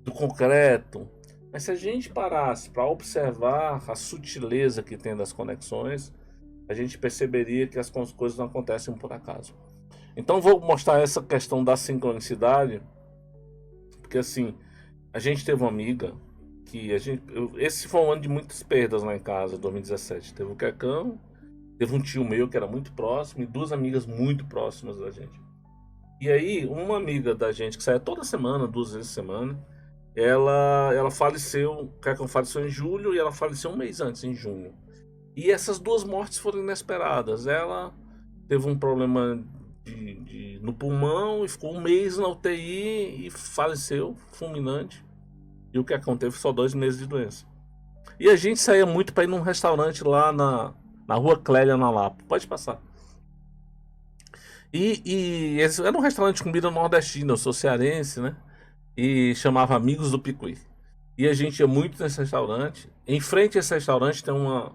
Do concreto. Mas se a gente parasse para observar a sutileza que tem das conexões, a gente perceberia que as coisas não acontecem por acaso. Então vou mostrar essa questão da sincronicidade, porque assim, a gente teve uma amiga que esse foi um ano de muitas perdas lá em casa, 2017. Teve o Quecão, teve um tio meu que era muito próximo e 2 amigas muito próximas da gente. E aí, uma amiga da gente que saía toda semana, 2 vezes por semana, ela faleceu, o Quecão faleceu em julho e ela faleceu um mês antes, em junho. E essas 2 mortes foram inesperadas. Ela teve um problema no pulmão e ficou um mês na UTI e faleceu, fulminante. E o Quecão teve só 2 meses de doença. E a gente saía muito para ir num restaurante lá na Rua Clélia, na Lapa. Pode passar. E esse era um restaurante de comida nordestina, eu sou cearense, né? E chamava Amigos do Picuí. E a gente ia muito nesse restaurante. Em frente a esse restaurante tem um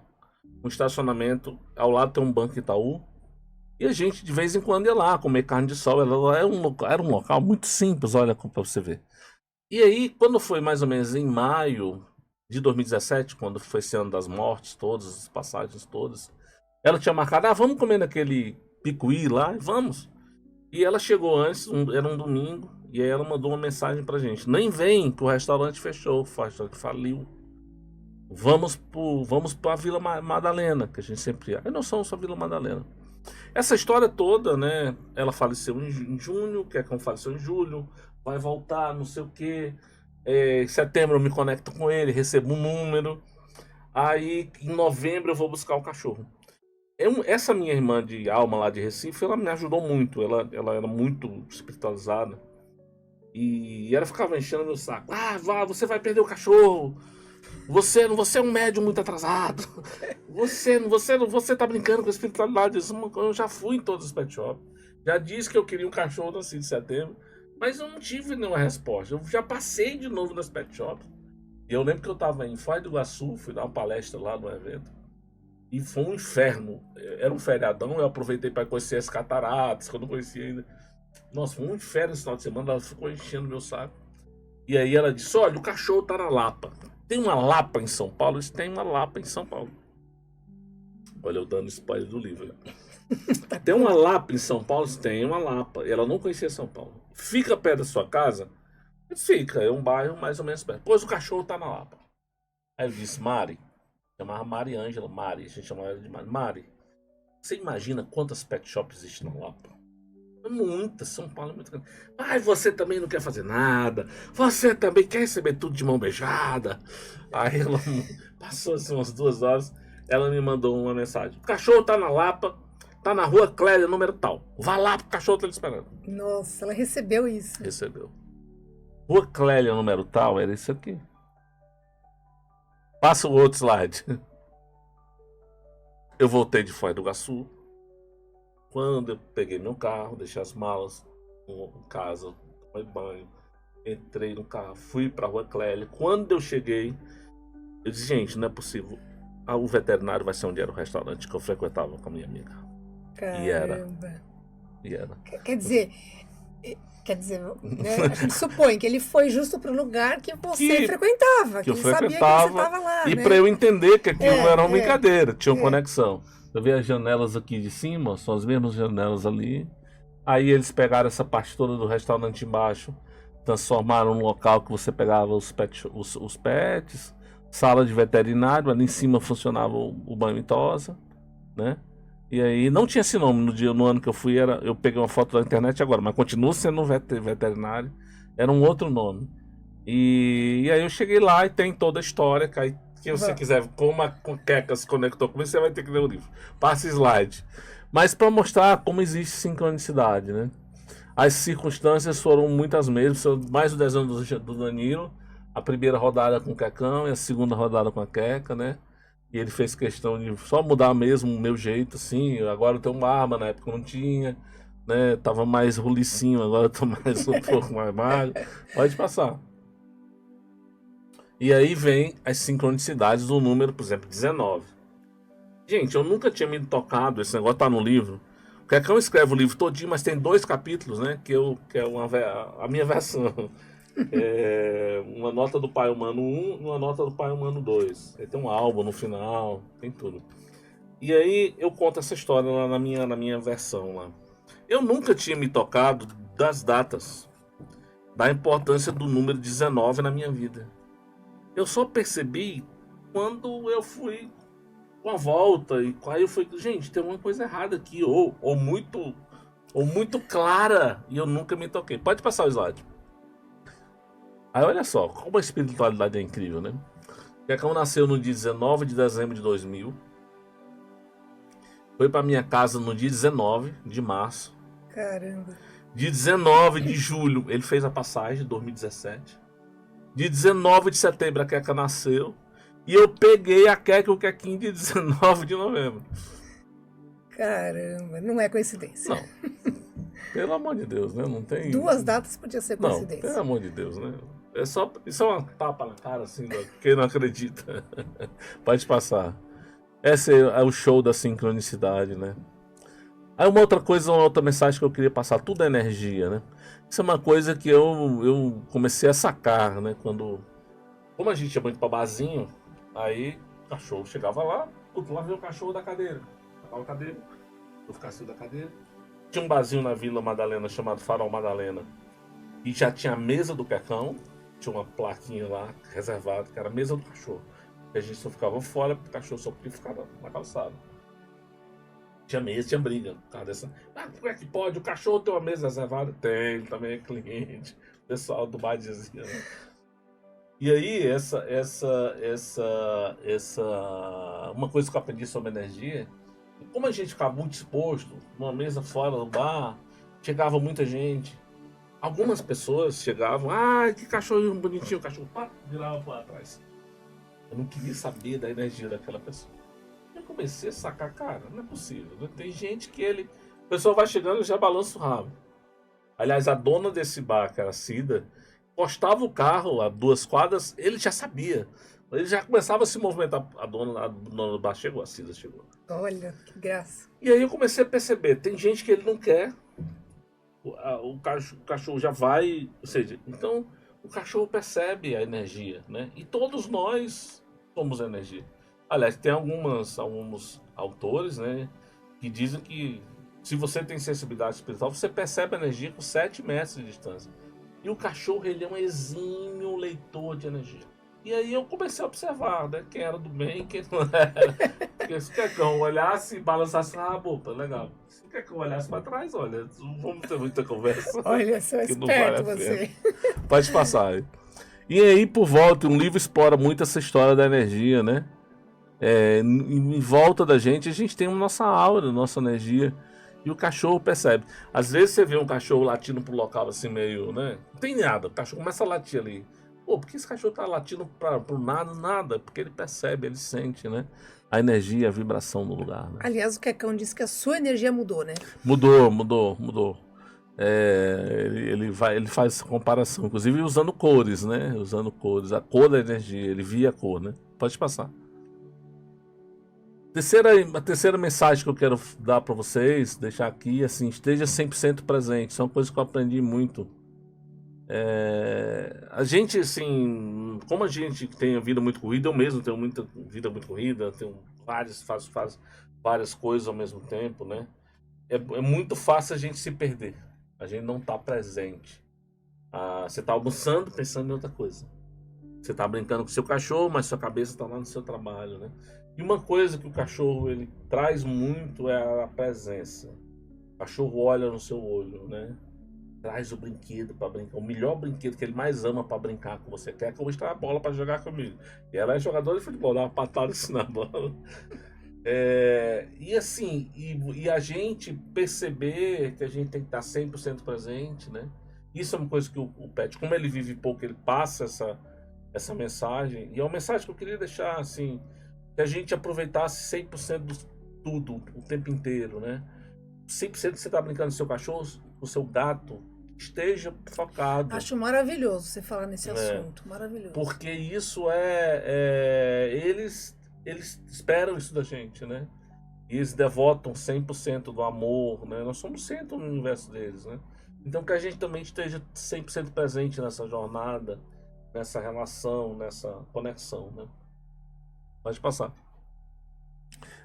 estacionamento, ao lado tem um Banco Itaú. E a gente de vez em quando ia lá comer carne de sol. Era um local muito simples, olha para você ver. E aí, quando foi mais ou menos em maio de 2017, quando foi esse ano das mortes todas, as passagens todas, ela tinha marcado, vamos comer naquele Picuí lá, vamos. E ela chegou antes, era um domingo, e aí ela mandou uma mensagem pra gente: nem vem, que o restaurante fechou, o restaurante faliu. Vamos pra Vila Madalena, que a gente sempre ia. Aí nós somos pra Vila Madalena. Essa história toda, né? Ela faleceu em junho, o Quecão faleceu em julho, vai voltar, não sei o quê. Em setembro eu me conecto com ele, recebo um número. Aí em novembro eu vou buscar o cachorro. Essa minha irmã de alma lá de Recife, ela me ajudou muito. Ela era muito espiritualizada. E ela ficava enchendo meu saco. Você vai perder o cachorro. Você é um médium muito atrasado. Você tá brincando com a espiritualidade. Eu já fui em todos os pet shops. Já disse que eu queria um cachorro no 5 de setembro. Mas eu não tive nenhuma resposta. Eu já passei de novo nas pet shops. E eu lembro que eu tava em Foz do Iguaçu, fui dar uma palestra lá no evento. E foi um inferno. Era um feriadão, eu aproveitei para conhecer as cataratas, que eu não conhecia ainda. Nossa, foi um inferno esse final de semana, ela ficou enchendo meu saco. E aí ela disse: olha, o cachorro tá na Lapa. Tem uma Lapa em São Paulo? Isso, tem uma Lapa em São Paulo. Olha, eu dando spoiler do livro. Né? Tem uma Lapa em São Paulo? Tem uma Lapa. E ela não conhecia São Paulo. Fica perto da sua casa? Fica, é um bairro mais ou menos perto. Pois o cachorro tá na Lapa. Aí ele disse: Mari, chamava Mari Ângela, Mari, a gente chamava ela de Mari. Mari, você imagina quantas pet shops existem na Lapa? Muitas, São Paulo é muito grande. Você também não quer fazer nada. Você também quer receber tudo de mão beijada. Aí ela passou assim, umas 2 horas. Ela me mandou uma mensagem: o cachorro tá na Lapa, tá na Rua Clélia, número tal. Vá lá, o cachorro tá lhe esperando. Nossa, ela recebeu isso. Recebeu. Rua Clélia, número tal, era isso aqui. Passa o outro slide. Eu voltei de Foz do Iguaçu. Quando eu peguei meu carro, deixei as malas em casa, tomei banho, entrei no carro, fui pra Rua Clélia. Quando eu cheguei, eu disse, gente, não é possível. O veterinário vai ser onde era o restaurante que eu frequentava com a minha amiga. E era. Caramba. E era. Quer dizer, né, a gente supõe que ele foi justo pro lugar que você frequentava, que eu ele sabia que você frequentava. estava lá, E né? para eu entender que aquilo não era uma brincadeira, tinha uma é. conexão. Você vê as janelas aqui de cima, são as mesmas janelas ali. Aí eles pegaram essa parte toda do restaurante embaixo, transformaram num local que você pegava os pets, sala de veterinário, ali em cima funcionava o banho e tosa, né? E aí não tinha esse nome no ano que eu fui, eu peguei uma foto da internet agora, mas continua sendo um veterinário, era um outro nome. E aí eu cheguei lá e tem toda a história, que aí que você quiser, como a Queca se conectou comigo, você vai ter que ler o livro. Passa slide. Mas para mostrar como existe sincronicidade, né? As circunstâncias foram muitas mesmas, são mais o desenho do Danilo, a primeira rodada com o Quecão e a segunda rodada com a Queca, né? E ele fez questão de só mudar mesmo o meu jeito, assim. Agora eu tenho uma arma, na época não tinha, né? Tava mais rolicinho, agora eu tô mais um pouco mais magro. Pode passar. E aí vem as sincronicidades do número, por exemplo, 19. Gente, eu nunca tinha me tocado, esse negócio tá no livro. O Quecão escreve o livro todinho, mas tem 2 capítulos, né? Que é a minha versão. Uma nota do Pai Humano 1 e uma nota do Pai Humano 2. Aí tem um álbum no final, tem tudo. E aí eu conto essa história lá na minha versão lá. Eu nunca tinha me tocado das datas, da importância do número 19 na minha vida. Eu só percebi quando eu fui com a volta, e aí eu falei, gente, tem uma coisa errada aqui, ou muito clara, e eu nunca me toquei. Pode passar o slide. Aí olha só, como a espiritualidade é incrível, né? O Quecão nasceu no dia 19 de dezembro de 2000. Foi pra minha casa no dia 19 de março. Caramba. Dia 19 de julho, ele fez a passagem, 2017. Dia 19 de setembro, a Queca nasceu. E eu peguei a Queca e o Quequinho dia 19 de novembro. Caramba, não é coincidência. Não. Pelo amor de Deus, né? Não tem. 2 datas podia ser coincidência. Não, pelo amor de Deus, né? Isso é uma tapa na cara, assim, quem não acredita. Pode passar. Esse é o show da sincronicidade, né? Aí uma outra mensagem que eu queria passar, tudo é energia, né? Isso é uma coisa que eu comecei a sacar, né? Como a gente ia muito pra barzinho, aí o cachorro chegava lá veio o cachorro da cadeira. Tava a cadeira, eu ficava assim da cadeira. Tinha um barzinho na Vila Madalena chamado Farol Madalena. E já tinha a mesa do Quecão, tinha uma plaquinha lá reservada, que era a mesa do cachorro. E a gente só ficava fora, porque o cachorro só podia ficar na calçada. Tinha mesa, tinha briga. Como é que pode? O cachorro tem uma mesa reservada? Tem, ele também é cliente. O pessoal do bar dizia, né? E aí, uma coisa que eu aprendi sobre energia, como a gente ficava muito exposto, numa mesa fora do bar, chegava muita gente. Algumas pessoas chegavam, que cachorro bonitinho, o cachorro virava para trás. Eu não queria saber da energia daquela pessoa. Eu comecei a sacar, cara, não é possível. Né? Tem gente que o pessoal vai chegando e já balança o rabo. Aliás, a dona desse bar, que era a Cida, postava o carro a 2 quadras, ele já sabia. Ele já começava a se movimentar. A dona do bar chegou, a Cida chegou. Olha, que graça. E aí eu comecei a perceber, tem gente que ele não quer. O cachorro já vai, ou seja, então o cachorro percebe a energia, né? E todos nós somos energia. Aliás, tem alguns autores, né, que dizem que se você tem sensibilidade espiritual, você percebe a energia com 7 metros de distância. E o cachorro, ele é um exímio leitor de energia. E aí eu comecei a observar, né, quem era do bem e quem não era. Porque se o Quecão olhasse e balançasse na boca, legal. Se o Quecão olhasse para trás, olha, não vamos ter muita conversa. Olha, sou esperto você. Pode passar. E aí, por volta, um livro explora muito essa história da energia, né? Em volta da gente, a gente tem a nossa aura, a nossa energia. E o cachorro percebe. Às vezes você vê um cachorro latindo pro local assim meio, né? Não tem nada, o cachorro começa a latir ali. Pô, por que esse cachorro tá latindo pro nada? Nada, porque ele percebe, ele sente, né? A energia, a vibração no lugar, né? Aliás, o Quecão disse que a sua energia mudou, né? Mudou. Ele faz essa comparação, inclusive usando cores, né? Usando cores, a cor da energia, ele via a cor, né? Pode passar. A terceira mensagem que eu quero dar para vocês, deixar aqui, assim, esteja 100% presente. Isso é uma coisa que eu aprendi muito. A gente, assim, como a gente tem a vida muito corrida, eu mesmo tenho muita vida muito corrida, faço várias coisas ao mesmo tempo, né? É muito fácil a gente se perder. A gente não tá presente. Você tá almoçando pensando em outra coisa. Você tá brincando com seu cachorro, mas sua cabeça tá lá no seu trabalho, né? E uma coisa que o cachorro ele traz muito é a presença. O cachorro olha no seu olho, né? Traz o brinquedo para brincar. O melhor brinquedo que ele mais ama para brincar com você. Quer que eu mostrar a bola para jogar comigo. E ela é jogadora de futebol, dá uma patada assim na bola. E assim, e a gente perceber que a gente tem que estar 100% presente, né? Isso é uma coisa que o Pet, como ele vive pouco, ele passa essa mensagem. E é uma mensagem que eu queria deixar, assim, que a gente aproveitasse 100% de tudo, o tempo inteiro, né? 100% que você está brincando com seu cachorro, com seu gato, esteja focado. Acho maravilhoso você falar nesse assunto, maravilhoso. Porque isso eles esperam isso da gente, né? E eles devotam 100% do amor, né? Nós somos centro no universo deles, né? Então que a gente também esteja 100% presente nessa jornada, nessa relação, nessa conexão, né? Pode passar.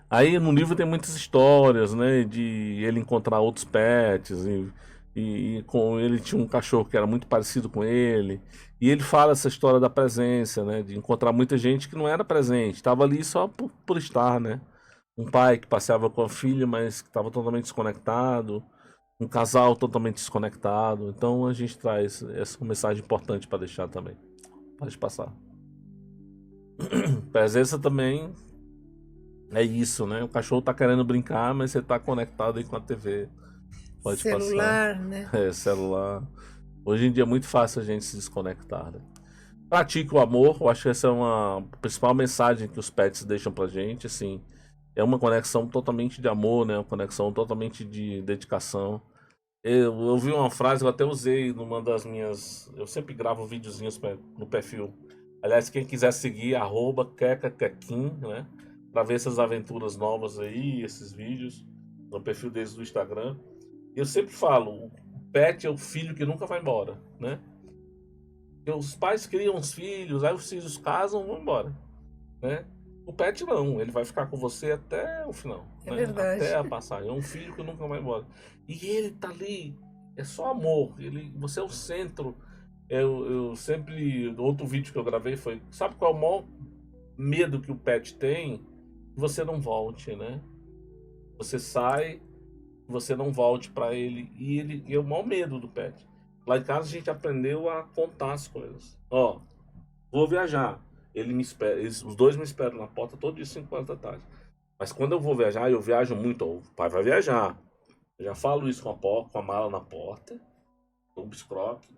Aí no livro tem muitas histórias, né? De ele encontrar outros pets e com ele tinha um cachorro que era muito parecido com ele. E ele fala essa história da presença, né? De encontrar muita gente que não era presente, estava ali só por estar, né? Um pai que passeava com a filha, mas que estava totalmente desconectado. Um casal totalmente desconectado. Então a gente traz essa mensagem importante para deixar também. Pode passar. Presença também é isso, né? O cachorro tá querendo brincar, mas você tá conectado aí com a TV. Pode celular, passar. Né? Celular. Hoje em dia é muito fácil a gente se desconectar, né? Pratique o amor. Eu acho que essa é uma principal mensagem que os pets deixam pra gente, assim. É uma conexão totalmente de amor, né? Uma conexão totalmente de dedicação. Eu ouvi uma frase que eu até usei numa das minhas... Eu sempre gravo videozinhos no perfil. Aliás, quem quiser seguir, @quecaquequim, né? Pra ver essas aventuras novas aí, esses vídeos, no perfil deles do Instagram. Eu sempre falo, o pet é o filho que nunca vai embora, né? Porque os pais criam os filhos, aí os filhos casam e vão embora, né? O pet não, ele vai ficar com você até o final, É né? verdade. Até a passagem. É um filho que nunca vai embora. E ele tá ali, é só amor. Você é o centro. Eu sempre, outro vídeo que eu gravei foi, sabe qual é o maior medo que o pet tem? Que você não volte, né? Você sai, você não volte para ele e é o maior medo do pet. Lá em casa a gente aprendeu a contar as coisas. Ó, vou viajar. Ele me espera, os dois me esperam na porta todo dia 5 horas da tarde. Mas quando eu vou viajar, eu viajo muito. Ó, o pai vai viajar. Eu já falo isso com a mala na porta. O biscroque.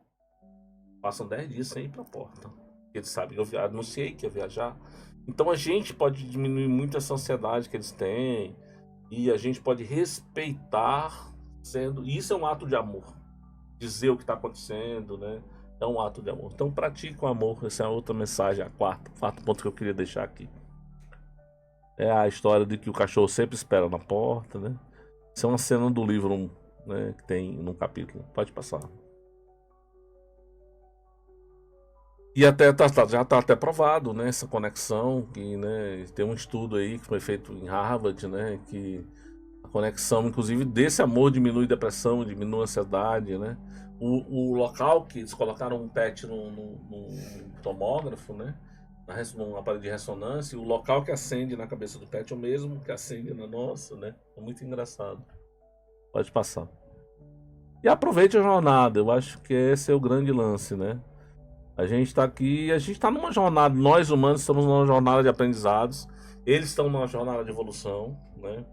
Passam 10 dias sem ir pra porta. Eles sabem que eu anunciei que ia viajar. Então a gente pode diminuir muito essa ansiedade que eles têm. E a gente pode respeitar, isso é um ato de amor. Dizer o que está acontecendo, né? É um ato de amor. Então pratique o amor. Essa é a outra mensagem, quarto ponto que eu queria deixar aqui. É a história de que o cachorro sempre espera na porta, né? Isso é uma cena do livro, né, que tem num capítulo. Pode passar. E até já está até provado, né, essa conexão, que, né, tem um estudo aí que foi feito em Harvard, né, que a conexão, inclusive, desse amor diminui depressão, diminui ansiedade, né. O local que eles colocaram um PET no tomógrafo, né, num aparelho de ressonância, o local que acende na cabeça do PET é o mesmo que acende na nossa, né. É muito engraçado. Pode passar. E aproveite a jornada, eu acho que esse é o grande lance, né. A gente está aqui, a gente está numa jornada, nós humanos estamos numa jornada de aprendizados, eles estão numa jornada de evolução, né?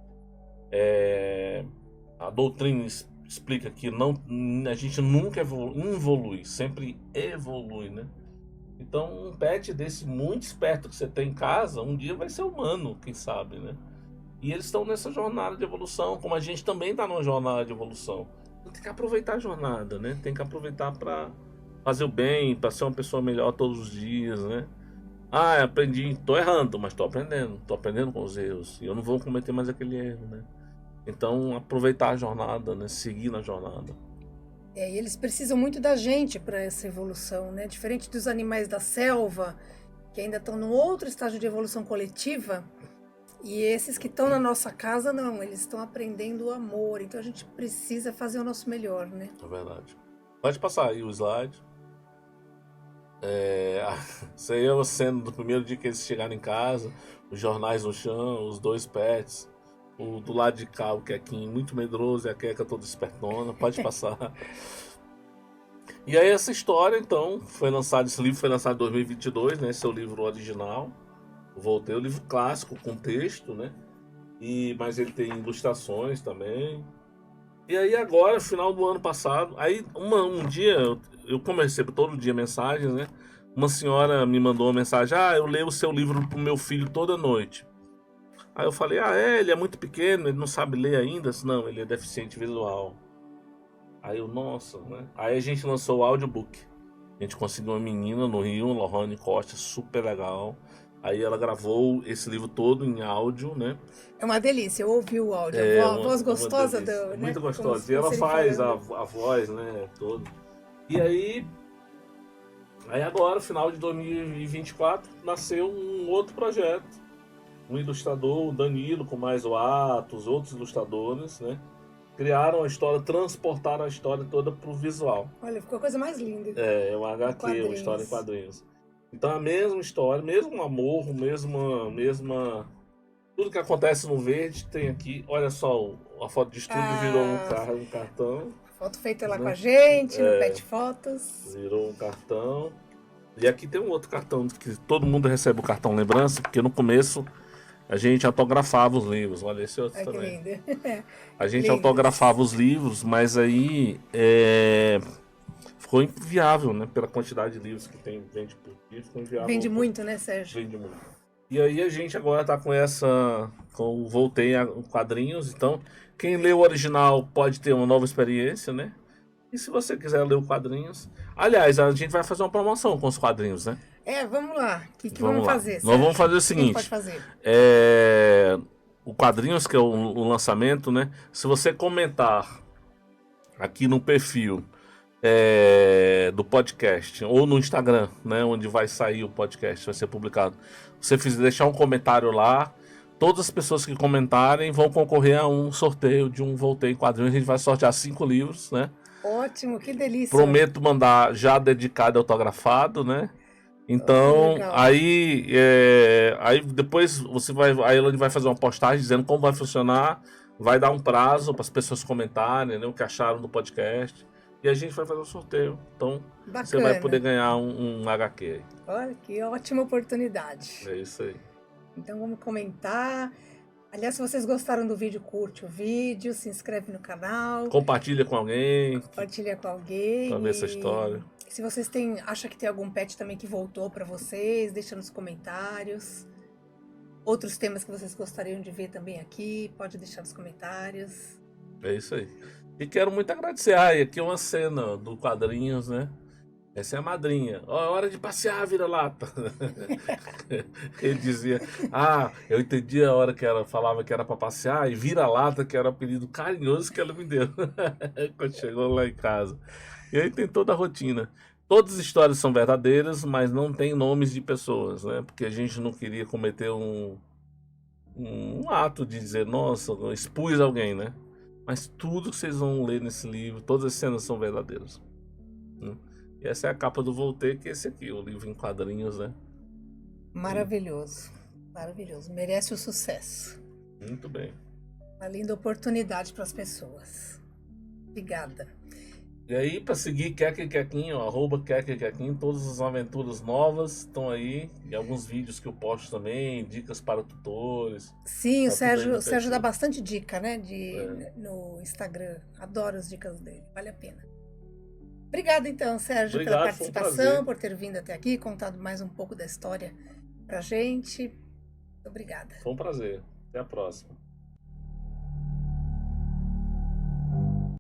A doutrina explica que a gente nunca evolui, sempre evolui, né? Então, um pet desse muito esperto que você tem em casa, um dia vai ser humano, quem sabe, né? E eles estão nessa jornada de evolução, como a gente também está numa jornada de evolução. Então, tem que aproveitar a jornada, né? Tem que aproveitar para fazer o bem, para ser uma pessoa melhor todos os dias, né? Ah, aprendi, tô errando, mas tô aprendendo com os erros. E eu não vou cometer mais aquele erro, né? Então, aproveitar a jornada, né? Seguir na jornada. E eles precisam muito da gente para essa evolução, né? Diferente dos animais da selva, que ainda estão num outro estágio de evolução coletiva, e esses que estão na nossa casa, não, eles estão aprendendo o amor. Então a gente precisa fazer o nosso melhor, né? É verdade. Pode passar aí o slide. Isso aí é a cena do primeiro dia que eles chegaram em casa, os jornais no chão, os dois pets. O do lado de cá, o Quequinho muito medroso e a Queca toda espertona. Pode passar. E aí essa história, então, esse livro foi lançado em 2022, né? Esse é o livro original. Voltei, o livro clássico, com texto, né? Mas ele tem ilustrações também. E aí agora, final do ano passado, aí um dia, eu comecei todo dia mensagens, né? Uma senhora me mandou uma mensagem, eu leio o seu livro pro meu filho toda noite. Aí eu falei, ele é muito pequeno, ele não sabe ler ainda? Não, ele é deficiente visual. Aí nossa, né? Aí a gente lançou o audiobook. A gente conseguiu uma menina no Rio, Lohane Costa, super legal. Aí ela gravou esse livro todo em áudio, né? É uma delícia, eu ouvi o áudio, a voz gostosa do, né? Muito gostosa. E ela faz a voz, né? Todo. E aí agora, final de 2024, nasceu um outro projeto. Um ilustrador, o Danilo, com mais o Atos, outros ilustradores, né? Criaram a história, transportaram a história toda pro visual. Olha, ficou a coisa mais linda. É uma HQ, uma história em quadrinhos. Então a mesma história, mesmo amor, mesma... Tudo que acontece no verde tem aqui. Olha só, a foto de estúdio virou um cartão. Foto feita lá, né? Com a gente, no Pet Fotos. Virou um cartão. E aqui tem um outro cartão, que todo mundo recebe o cartão lembrança, porque no começo a gente autografava os livros. Olha, esse outro também. Que lindo. A gente autografava os livros, mas aí ficou inviável, né? Pela quantidade de livros que vende por dia, ficou inviável. Vende muito, né, Sérgio? Vende muito. E aí a gente agora tá voltei a quadrinhos, então quem lê o original pode ter uma nova experiência, né? E se você quiser ler o quadrinhos... Aliás, a gente vai fazer uma promoção com os quadrinhos, né? Vamos lá. O que vamos fazer, Sérgio? Nós vamos fazer o seguinte. Pode fazer? O quadrinhos, que é o lançamento, né? Se você comentar aqui no perfil do podcast ou no Instagram, né, onde vai sair o podcast, vai ser publicado, você deixar um comentário lá, todas as pessoas que comentarem vão concorrer a um sorteio de um Voltei em Quadrinhos. A gente vai sortear 5 livros, né? Ótimo, que delícia. Prometo mandar já dedicado e autografado, né? Então, aí depois a Elaine vai fazer uma postagem dizendo como vai funcionar, vai dar um prazo para as pessoas comentarem, né, o que acharam do podcast. E a gente vai fazer um sorteio. Então, bacana. Você vai poder ganhar um HQ aí. Olha, que ótima oportunidade. É isso aí. Então, vamos comentar. Aliás, se vocês gostaram do vídeo, curte o vídeo, se inscreve no canal. Compartilha com alguém. Compartilha com alguém. Pra ver essa história. Se vocês acham que tem algum pet também que voltou para vocês, deixa nos comentários. Outros temas que vocês gostariam de ver também aqui, pode deixar nos comentários. É isso aí. E quero muito agradecer. Aqui é uma cena do quadrinhos, né? Essa é a madrinha. É hora de passear, vira-lata. Ele dizia, eu entendi a hora que ela falava que era para passear, e vira-lata, que era o apelido carinhoso que ela me deu quando chegou lá em casa. E aí tem toda a rotina. Todas as histórias são verdadeiras, mas não tem nomes de pessoas, né? Porque a gente não queria cometer um ato de dizer, nossa, eu expus alguém, né? Mas tudo que vocês vão ler nesse livro, todas as cenas são verdadeiras. Né? E essa é a capa do Voltei, que é esse aqui, o livro em quadrinhos, né? Maravilhoso, maravilhoso. Merece o sucesso. Muito bem. Uma linda oportunidade para as pessoas. Obrigada. E aí, para seguir Quequinho, @Quequinho, todas as aventuras novas estão aí. E alguns vídeos que eu posto também, dicas para tutores. Sim, o Sérgio dá bastante dica, né? No Instagram. Adoro as dicas dele, vale a pena. Obrigada, então, Sérgio, pela Obrigado, foi um participação, prazer. por ter vindo até aqui, contado mais um pouco da história pra gente. Muito obrigada. Foi um prazer. Até a próxima.